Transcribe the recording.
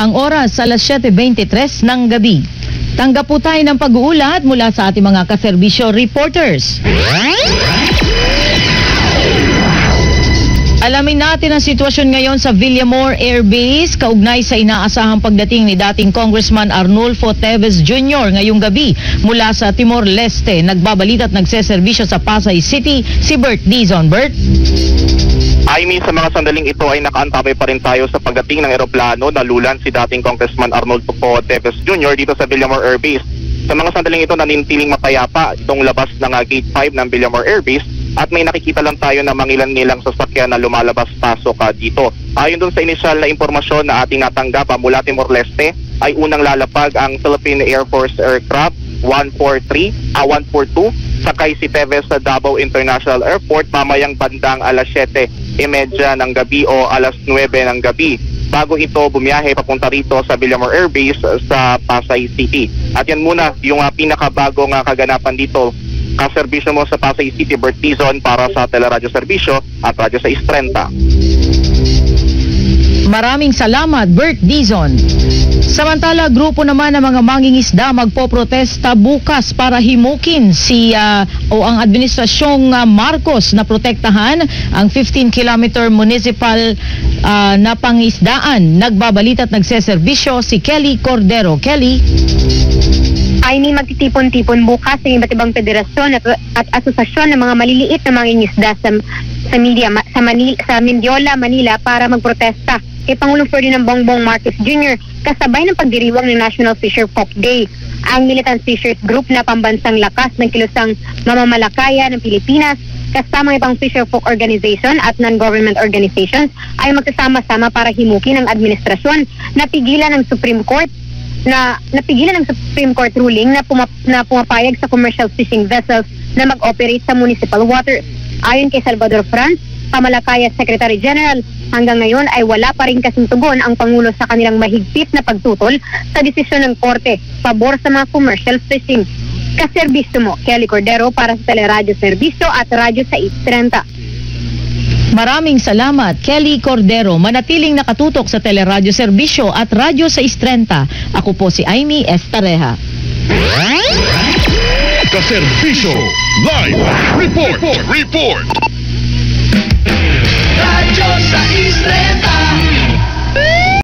Ang oras alas 7:23 ng gabi. Tanggap po tayo ng pag-uulat mula sa ating mga kaserbisyo reporters. Alamin natin ang sitwasyon ngayon sa Villamor Air Base kaugnay sa inaasahang pagdating ni dating Congressman Arnulfo Teves Jr. ngayong gabi mula sa Timor-Leste. Nagbabalita at nagseserbisyo sa Pasay City si Bert Dizon. Bert? Sa mga sandaling ito ay nakaantabay pa rin tayo sa pagdating ng eroplano na lulan si dating Congressman Arnulfo Teves Jr. dito sa Villamor Air Base. Sa mga sandaling ito nanintiling mapayapa itong labas ng Gate 5 ng Villamor Air Base at may nakikita lang tayo na mangilan-nilang sasakyan na lumalabas-pasok dito. Ayon dun sa inisyal na impormasyon na ating natanggap mula Timor-Leste ay unang lalapag ang Philippine Air Force Aircraft 142 sakay si Teves sa Davao International Airport mamayang bandang alas 7:30 ng gabi o alas 9 ng gabi. Bago ito bumiyahe papunta rito sa Villamor Air Base sa Pasay City. At yan muna yung pinakabagong kaganapan dito. Kaserbisyo mo sa Pasay City, Bert Dizon para sa Teleradyo Serbisyo at Radyo 630. Maraming salamat, Bert Dizon. Samantala, grupo naman ng mga mangingisda magpoprotesta bukas para himukin ang administrasyong Marcos na protektahan ang 15-kilometer municipal na pangisdaan. Nagbabalita at nagseserbisyo si Kelly Cordero. Kelly? Magtitipon-tipon bukas ng iba't ibang federasyon at asosasyon ng mga maliliit na mangingisda sa Mendiola, Manila para magprotesta kay Pangulong Ferdinand Bongbong Marcos Jr. kasabay ng pagdiriwang ng National Fisher Folk Day. Ang Militant Fishers Group na pambansang lakas ng kilusang mamamalakaya ng Pilipinas kasama ibang Fisher Folk Organization at non-government organizations ay magsasama-sama para himukin ang administrasyon na napigilan ng Supreme Court ruling na pumapayag sa commercial fishing vessels na mag-operate sa municipal waters. Ayon kay Salvador Franz, Pamalakaya Secretary General, hanggang ngayon ay wala pa rin kasing tugon ang Pangulo sa kanilang mahigpit na pagtutol sa desisyon ng Korte pabor sa mga commercial fishing. Kaserbisyo mo, Kelly Cordero para sa Teleradyo Serbisyo at Radyo 630. Maraming salamat, Kelly Cordero. Manatiling nakatutok sa Teleradyo Serbisyo at Radyo 630. Ako po si Amy Estareja. Kaserbisyo Live Report. Radyo 630.